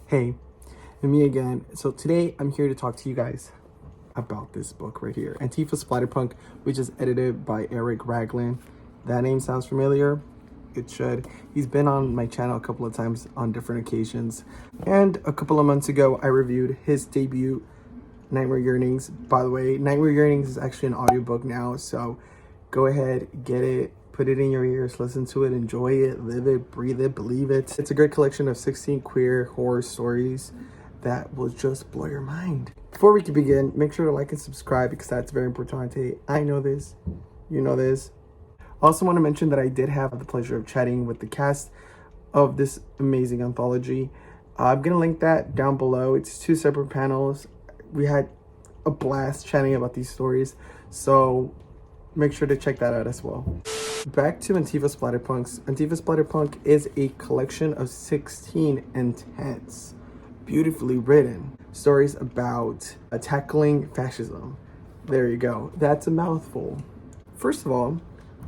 Hey, me again. So today I'm here to talk to you guys about this book right here, Antifa Splatterpunk, which is edited by Eric Raglan. That name sounds familiar. It should. He's been on my channel a couple of times on different occasions. And a couple of months ago, I reviewed his debut, Nightmare Yearnings. By the way, Nightmare Yearnings is actually an audiobook now, so go ahead, get it, put it in your ears, listen to it, enjoy it, live it, breathe it, believe it. It's a great collection of 16 queer horror stories that will just blow your mind. Before we can begin, make sure to like and subscribe because that's very important. I know this, you know this. I also want to mention that I did have the pleasure of chatting with the cast of this amazing anthology. I'm going to link that down below. It's 2 separate panels. We had a blast chatting about these stories, so make sure to check that out as well. Back to Antifa Splatterpunks. Antifa Splatterpunk is a collection of 16 intense, beautifully written stories about tackling fascism. There you go. That's a mouthful. First of all,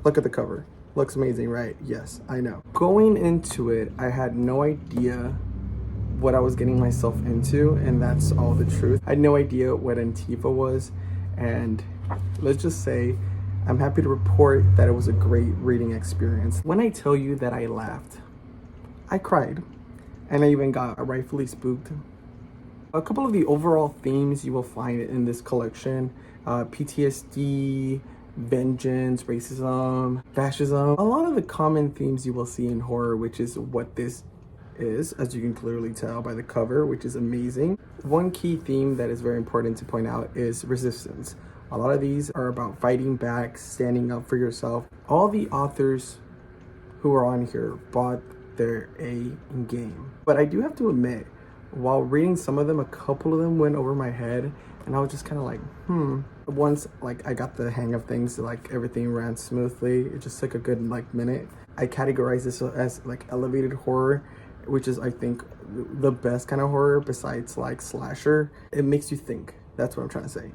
look at the cover. Looks amazing, right? Yes, I know. Going into it, I had no idea what I was getting myself into, and that's all the truth. I had no idea what Antifa was, and let's just say I'm happy to report that it was a great reading experience. When I tell you that I laughed, I cried, and I even got rightfully spooked. A couple of the overall themes you will find in this collection: PTSD, vengeance, racism, fascism. A lot of the common themes you will see in horror, which is what this is, as you can clearly tell by the cover, which is amazing. One key theme that is very important to point out is resistance. A lot of these are about fighting back, standing up for yourself. All the authors who are on here bought their A in game. But I do have to admit, while reading some of them, a couple of them went over my head, and I was just kind of like, Once I got the hang of things, everything ran smoothly. It just took a good minute. I categorize this as elevated horror, which is, I think, the best kind of horror besides slasher. It makes you think. That's what I'm trying to say.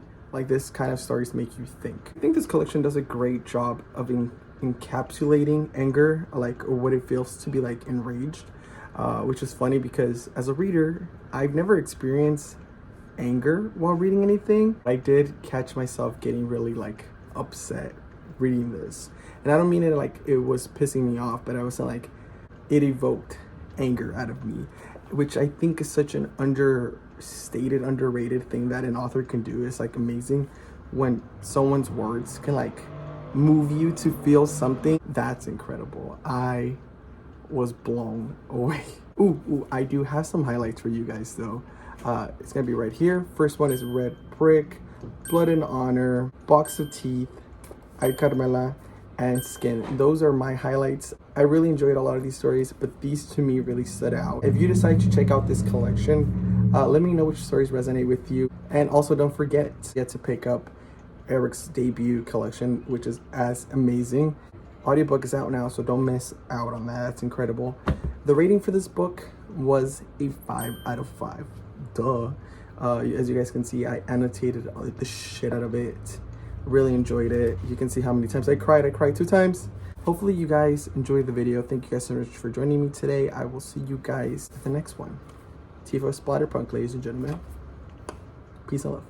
This kind of stories make you think. I think this collection does a great job of encapsulating anger, or what it feels to be enraged, which is funny because as a reader, I've never experienced anger while reading anything. I did catch myself getting really upset reading this, and I don't mean it it was pissing me off, but I was saying it evoked anger out of me, which I think is such an understated, underrated thing that an author can do. It's amazing when someone's words can move you to feel something. That's incredible. I was blown away. Ooh, I do have some highlights for you guys though. It's gonna be right here. First one is Red Brick, Blood and Honor, Box of Teeth, Ay Carmela, and Skin. Those are my highlights. I really enjoyed a lot of these stories, but these to me really stood out. If you decide to check out this collection, let me know which stories resonate with you. And also don't forget to pick up Eric's debut collection, which is as amazing. Audiobook is out now, so don't miss out on that. That's incredible. The rating for this book was a 5 out of 5. Duh. As you guys can see, I annotated the shit out of it. Really enjoyed it. You can see how many times I cried. I cried 2 times. Hopefully you guys enjoyed the video. Thank you guys so much for joining me today. I will see you guys at the next one. Antifa Splatterpunk, ladies and gentlemen. Peace and love.